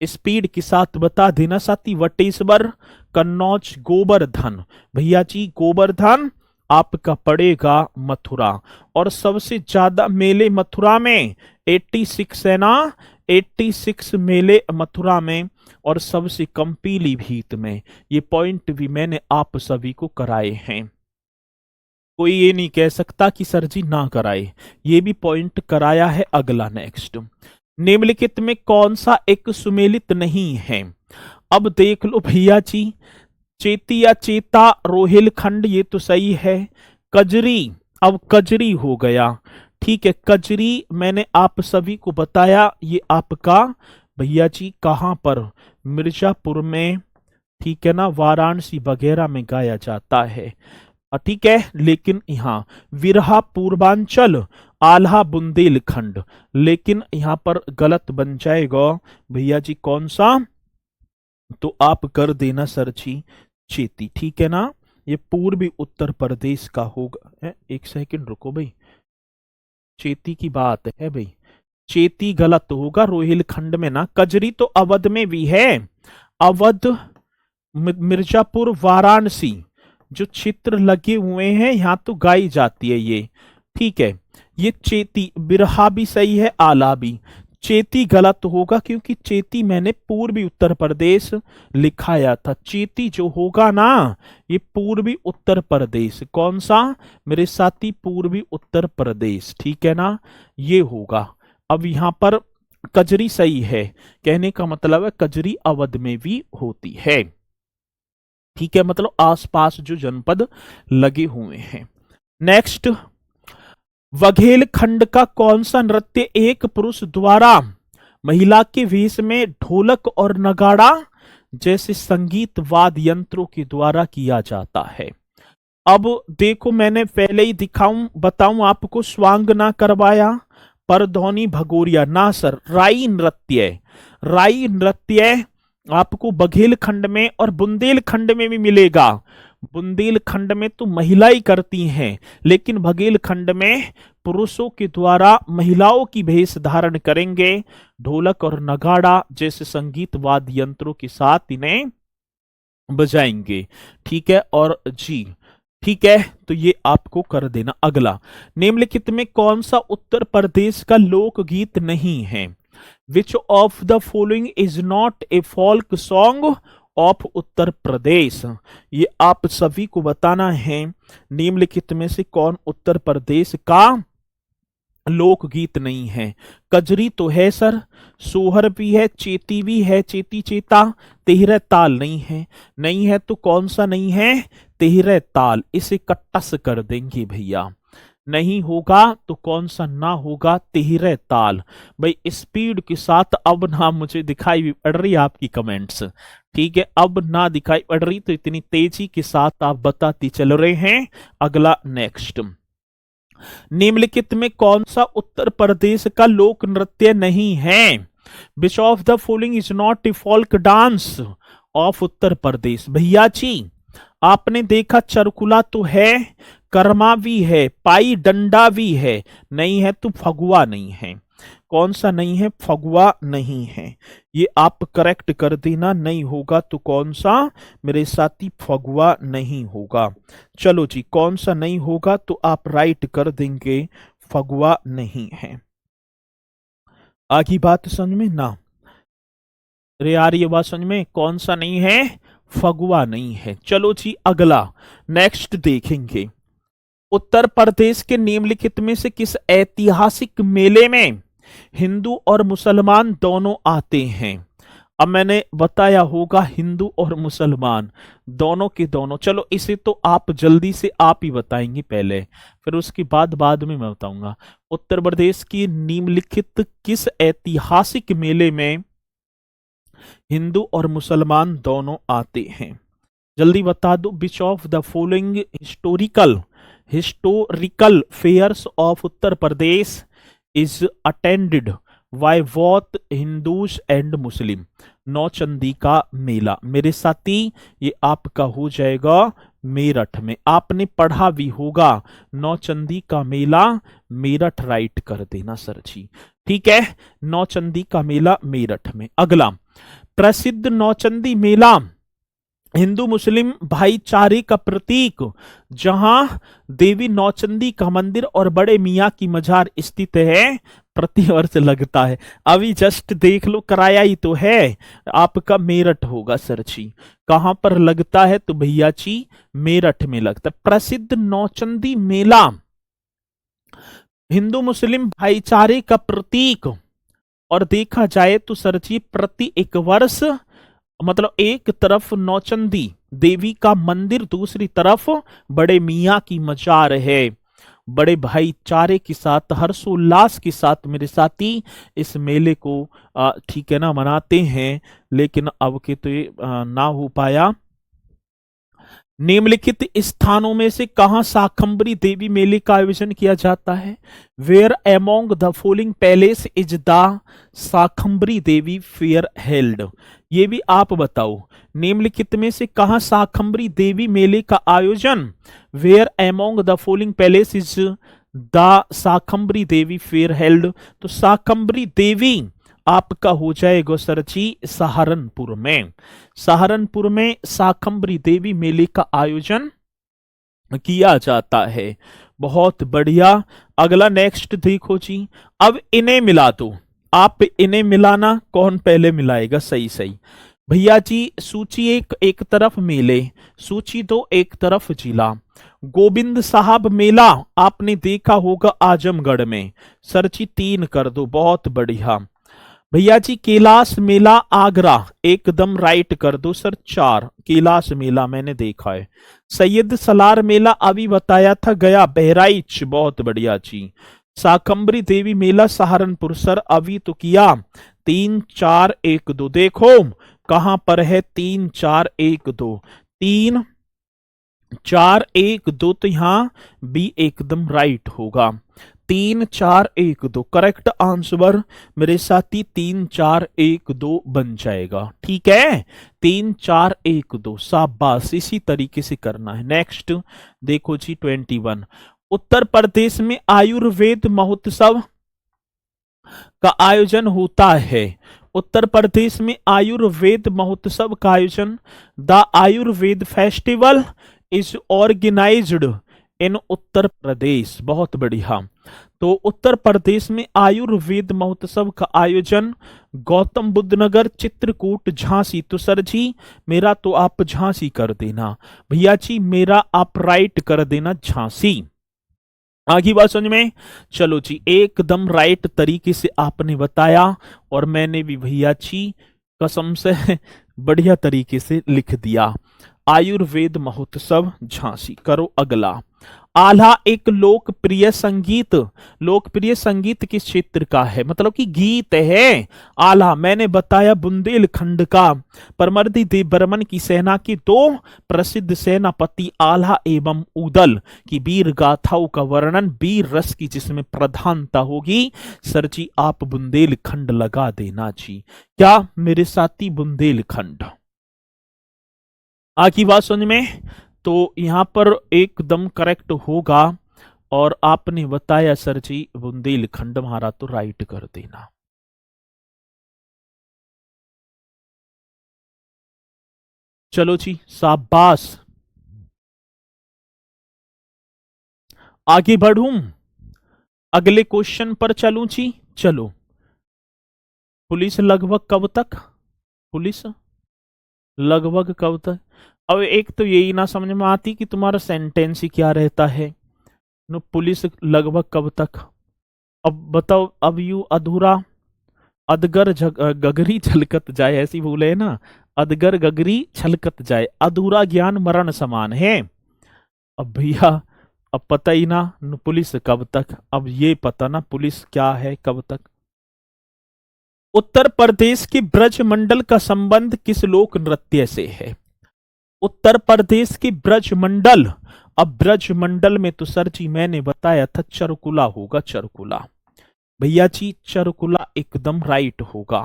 Speaker 1: स्पीड के साथ बता देना साथी। वटेश्वर, कन्नौज, गोवर्धन। भैया जी गोवर्धन आपका पड़ेगा मथुरा, और सबसे ज्यादा मेले मथुरा में 86 है ना, 86 मेले मथुरा में, और सबसे कम पीलीभीत में। ये पॉइंट भी मैंने आप सभी को कराए हैं, कोई ये नहीं कह सकता कि सर जी ना कराए, ये भी पॉइंट कराया है। अगला, नेक्स्ट, निम्नलिखित में कौन सा एक सुमेलित नहीं है? अब देख लो भैया जी, चेती या चेता, रोहिलखंड ये तो सही है। कजरी, अब कजरी हो गया, ठीक है। कजरी मैंने आप सभी को बताया, ये आपका भैया जी कहां पर? मिर्जापुर में, ठीक है ना, वाराणसी वगैरह में गाया जाता है, ठीक है। लेकिन यहाँ विरहा पूर्वांचल, आल्हा बुंदेलखंड, लेकिन यहां पर गलत बन जाएगा भैया जी, कौन सा? तो आप कर देना सर जी चेती, ठीक है ना, ये पूर्वी उत्तर प्रदेश का होगा। एक सेकंड रुको भाई, चेती की बात है भाई, चेती गलत होगा, रोहिलखंड में ना। कजरी तो अवध में भी है, अवध मिर्जापुर, वाराणसी, जो चित्र लगे हुए हैं यहाँ तो गाई जाती है ये, ठीक है। ये चेती, बिरहा भी सही है, आला भी। चेती गलत होगा क्योंकि चेती मैंने पूर्वी उत्तर प्रदेश लिखाया था। चेती जो होगा ना ये पूर्वी उत्तर प्रदेश, कौन सा मेरे साथी, पूर्वी उत्तर प्रदेश, ठीक है ना, ये होगा। अब यहां पर कजरी सही है, कहने का मतलब है कजरी अवध में भी होती है, ठीक है, मतलब आसपास जो जनपद लगे हुए हैं। नेक्स्ट, वघेल खंड का कौन सा नृत्य एक पुरुष द्वारा महिला के वेश में ढोलक और नगाड़ा जैसे संगीत वाद्य यंत्रों के द्वारा किया जाता है? अब देखो मैंने पहले ही बताऊं आपको, स्वांग ना करवाया, परधौनी भगोरिया ना सर, राई नृत्य, राई नृत्य आपको बघेलखंड में और बुंदेलखंड में भी मिलेगा। बुंदेलखंड में तो महिलाएं करती हैं, लेकिन बघेलखंड में पुरुषों के द्वारा महिलाओं की भेष धारण करेंगे, ढोलक और नगाड़ा जैसे संगीत वाद्य यंत्रों के साथ इन्हें बजाएंगे, ठीक है। और जी ठीक है, तो ये आपको कर देना। अगला, निम्नलिखित में कौन सा उत्तर प्रदेश का लोकगीत नहीं है? Which of the following is not a folk song of Uttar Pradesh? ये आप सभी को बताना है, निम्नलिखित में से कौन उत्तर प्रदेश का लोकगीत नहीं है? कजरी तो है सर, सोहर भी है, चेती भी है, चेती चेता, तेहरा ताल नहीं है। नहीं है तो कौन सा नहीं है? तेहरा ताल, इसे कट्टस कर देंगे भैया। नहीं होगा तो कौन सा ना होगा? तेहरा ताल। भाई स्पीड के साथ अब ना मुझे दिखाई पड़ रही आपकी कमेंट्स, ठीक है, अब ना दिखाई पड़ रही तो इतनी तेजी के साथ आप बताती चल रहे हैं। अगला, नेक्स्ट, निम्नलिखित में कौन सा उत्तर प्रदेश का लोक नृत्य नहीं है? Which of the following is not a folk dance of Uttar Pradesh? भैया जी आपने देखा चरकुला तो है, कर्मा भी है, पाई डंडा भी है, नहीं है तो फगुआ नहीं है। कौन सा नहीं है? फगुआ नहीं है, ये आप करेक्ट कर देना। नहीं होगा तो कौन सा मेरे साथी? फगुआ नहीं होगा। चलो जी, कौन सा नहीं होगा तो आप राइट कर देंगे, फगुआ नहीं है। आगे बात समझ में ना? अरे यार ये बात समझ में, कौन सा नहीं है? फगुआ नहीं है। चलो जी अगला, नेक्स्ट देखेंगे, उत्तर प्रदेश के निम्नलिखित में से किस ऐतिहासिक मेले में हिंदू और मुसलमान दोनों आते हैं? अब मैंने बताया होगा हिंदू और मुसलमान दोनों के दोनों। चलो इसे तो आप जल्दी से आप ही बताएंगे पहले, फिर उसके बाद में मैं बताऊंगा। उत्तर प्रदेश की निम्नलिखित किस ऐतिहासिक मेले में हिंदू और मुसलमान दोनों आते हैं? जल्दी बता दो। Which of the following historical fairs of Uttar Pradesh is attended by both Hindus and Muslim? Nauchandi का मेला, मेरे साथी ये आपका हो जाएगा मेरठ में। आपने पढ़ा भी होगा नौचंदी का मेला, मेरठ राइट कर देना सर जी, ठीक है, नौचंदी का मेला मेरठ में। अगला, प्रसिद्ध नौचंदी मेला हिंदू मुस्लिम भाईचारे का प्रतीक, जहां देवी नौचंदी का मंदिर और बड़े मियाँ की मजार स्थित है, प्रतिवर्ष लगता है। अभी जस्ट देख लो, कराया ही तो है, आपका मेरठ होगा सर जी। कहां पर लगता है? तो भैया जी मेरठ में लगता है। प्रसिद्ध नौचंदी मेला हिंदू मुस्लिम भाईचारे का प्रतीक, और देखा जाए तो सर जी प्रति एक वर्ष, मतलब एक तरफ नौचंदी देवी का मंदिर, दूसरी तरफ बड़े मियाँ की मजार है। बड़े भाईचारे के साथ, हर्षोल्लास के साथ मेरे साथी इस मेले को ठीक है ना मनाते हैं, लेकिन अब के तो ये ना हो पाया। निम्नलिखित स्थानों में से कहां शाकंभरी देवी मेले का आयोजन किया जाता है? Where among the following palace is the Shakambhari Devi fair held? ये भी आप बताओ, निम्नलिखित में से कहां शाकंभरी देवी मेले का आयोजन? Where among the following palace is the Shakambhari Devi fair held? तो शाकंभरी देवी आपका हो जाएगा सर जी सहारनपुर में। सहारनपुर में शाकंभरी देवी मेले का आयोजन किया जाता है। बहुत बढ़िया। अगला नेक्स्ट देखो जी। अब इन्हें मिला दो, आप इन्हें मिलाना, कौन पहले मिलाएगा? सही सही भैया जी। सूची एक तरफ मेले, सूची दो एक तरफ जिला। गोविंद साहब मेला आपने देखा होगा आजमगढ़ में, सर जी 3 कर दो, बहुत बढ़िया भैया जी। कैलाश मेला आगरा, एकदम राइट कर दो सर 4, कैलाश मेला मैंने देखा है। सैयद सलार मेला अभी बताया था, गया बहराइच, बहुत बढ़िया जी। शाकंभरी देवी मेला सहारनपुर, सर अभी तो किया। 3 4 1 2, देखो कहां पर है 3 4 1 2, 3 4 1 2, तो यहां बी एकदम राइट होगा। 3 4 1 2 करेक्ट आंसर मेरे साथी, 3 4 1 2 बन जाएगा। ठीक है, 3 4 1 2, शाबाश, इसी तरीके से करना है। नेक्स्ट देखो जी 21। उत्तर प्रदेश में आयुर्वेद महोत्सव का आयोजन होता है। उत्तर प्रदेश में आयुर्वेद महोत्सव का आयोजन, the Ayurveda festival is organized in Uttar Pradesh, बहुत बढ़िया। तो उत्तर प्रदेश में आयुर्वेद महोत्सव का आयोजन गौतम बुद्ध नगर, चित्रकूट, झांसी। तो सर जी मेरा तो आप झांसी कर देना, भैया जी मेरा आप राइट कर देना झांसी। आगे बात समझ में? चलो जी, एकदम राइट तरीके से आपने बताया और मैंने भी भैया जी कसम से बढ़िया तरीके से लिख दिया। आयुर्वेद महोत्सव झांसी। करो अगला। आल्हा एक लोकप्रिय संगीत किस क्षेत्र का है? मतलब कि गीत है। आल्हा मैंने बताया बुंदेलखंड का। परमर्दी देव बर्मन की सेना के 2 प्रसिद्ध सेनापति आल्हा एवं उदल की वीर गाथाओं का वर्णन वीर रस की जिसमें प्रधानता होगी। सर जी आप बुंदेलखंड लगा देना जी। क्या मेरे साथी? बुंदेलखंड। आगे बात समझ में? तो यहां पर एकदम करेक्ट होगा और आपने बताया सर जी बुंदेलखंड, हमारा तो राइट कर देना। चलो जी शाबाश। आगे बढ़ूं, अगले क्वेश्चन पर चलूं जी। चलो, पुलिस लगभग कब तक? पुलिस लगभग कब तक? अब एक तो यही ना समझ में आती कि तुम्हारा सेंटेंस ही क्या रहता है। नो पुलिस लगभग कब तक? अब बताओ, अब यू अधूरा अधगर गगरी छलकत जाए, ऐसी बोले है ना, अधगर गगरी छलकत जाए, अधूरा ज्ञान मरण समान है। अब भैया अब पता ही ना पुलिस कब तक, अब ये पता ना पुलिस क्या है कब तक। उत्तर प्रदेश के ब्रज मंडल का संबंध किस लोक नृत्य से है? उत्तर प्रदेश के ब्रज मंडल, अब ब्रज मंडल में तो सर जी मैंने बताया था चरकुला होगा, चरकुला भैया जी, चरकुला एकदम राइट होगा।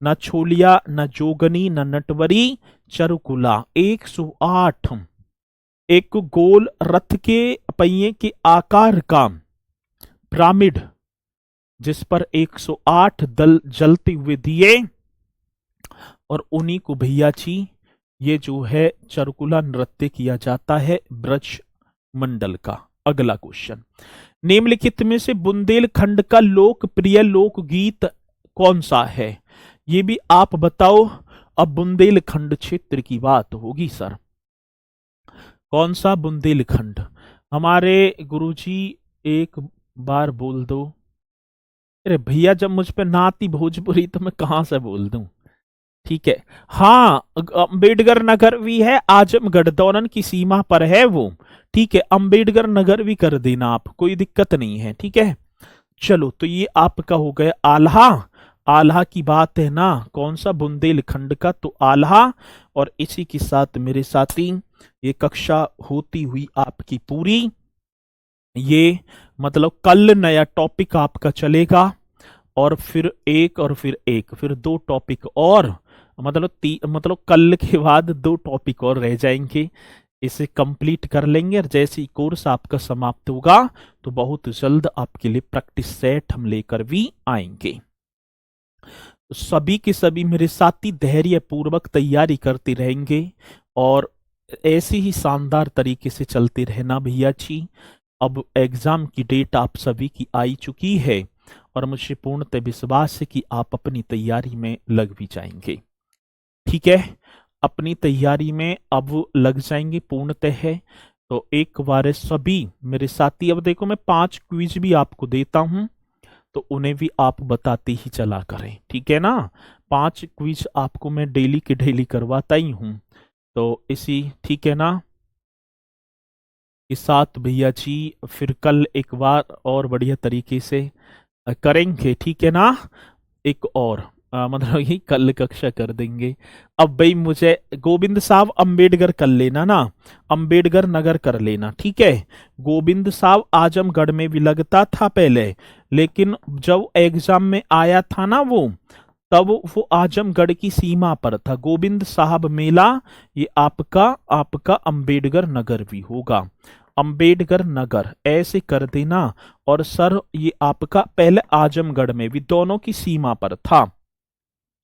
Speaker 1: न छोलिया, न जोगनी, न नटवरी, चरकुला। 108 एक गोल रथ के पहिए के आकार का पिरामिड जिस पर 108 दल जलते हुए दिए, और उन्हीं को भैया जी ये जो है चरकुला नृत्य किया जाता है ब्रज मंडल का। अगला क्वेश्चन, निम्नलिखित में से बुंदेलखंड का लोकप्रिय लोकगीत कौन सा है? ये भी आप बताओ। अब बुंदेलखंड क्षेत्र की बात होगी सर, कौन सा बुंदेलखंड? हमारे गुरुजी एक बार बोल दो। अरे भैया जब मुझ पे ना आती भोजपुरी तो मैं कहां से बोल दूं। ठीक है, हाँ अम्बेडकर नगर भी है, आजमगढ़ दोनों की सीमा पर है वो। ठीक है, अम्बेडकर नगर भी कर देना आप, कोई दिक्कत नहीं है। ठीक है, चलो तो ये आपका हो गया आल्हा। आल्हा की बात है ना, कौन सा? बुंदेलखंड का, तो आल्हा। और इसी के साथ मेरे साथी ये कक्षा होती हुई आपकी पूरी। ये मतलब कल नया टॉपिक आपका चलेगा, और फिर एक और फिर एक, फिर 2 टॉपिक और, मतलब कल के बाद 2 टॉपिक और रह जाएंगे। इसे कंप्लीट कर लेंगे, और जैसे ही कोर्स आपका समाप्त होगा तो बहुत जल्द आपके लिए प्रैक्टिस सेट हम लेकर भी आएंगे। सभी के सभी मेरे साथी धैर्य पूर्वक तैयारी करते रहेंगे और ऐसे ही शानदार तरीके से चलते रहना भैया जी। अब एग्जाम की डेट आप सभी की आई चुकी है और मुझे पूर्णतः विश्वास है कि आप अपनी तैयारी में लग भी जाएंगे। ठीक है, अपनी तैयारी में अब लग जाएंगे पूर्णतः है। तो एक बार सभी मेरे साथी, अब देखो मैं 5 क्विज भी आपको देता हूं तो उन्हें भी आप बताते ही चला करें, ठीक है ना। 5 क्विज आपको मैं डेली के डेली करवाता ही हूं, तो इसी ठीक है ना के साथ भैया जी फिर कल एक बार और बढ़िया तरीके से करेंगे, ठीक है ना। एक और मतलब ये कल कक्षा कर देंगे। अब भाई मुझे गोविंद साहब अंबेडकर कर लेना ना, अंबेडकर नगर कर लेना, ठीक है। गोविंद साहब आजमगढ़ में भी लगता था पहले, लेकिन जब एग्जाम में आया था ना वो, तब वो आजमगढ़ की सीमा पर था। गोविंद साहब मेला ये आपका आपका अंबेडकर नगर भी होगा, अंबेडकर नगर ऐसे कर देना। और सर ये आपका पहले आजमगढ़ में भी, दोनों की सीमा पर था,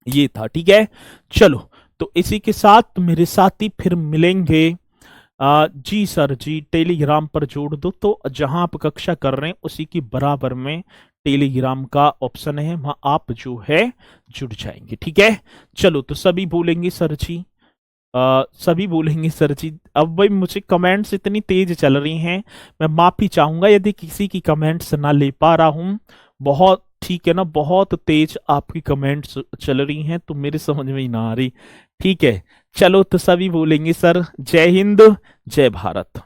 Speaker 1: ये था, ठीक है। चलो तो इसी के साथ मेरे साथी फिर मिलेंगे। जी सर जी, टेलीग्राम पर जोड़ दो, तो जहां आप कक्षा कर रहे हैं उसी की बराबर में टेलीग्राम का ऑप्शन है, वहां आप जो है जुड़ जाएंगे, ठीक है। चलो तो सभी बोलेंगे सर जी, सभी बोलेंगे सर जी। अब भाई मुझे कमेंट्स इतनी तेज चल रही हैं, मैं माफी चाहूंगा यदि किसी की कमेंट्स ना ले पा रहा हूं। बहुत ठीक है ना, बहुत तेज आपकी कमेंट्स चल रही हैं तो मेरे समझ में ही ना आ रही। ठीक है, चलो तो सभी बोलेंगे सर जय हिंद जय भारत।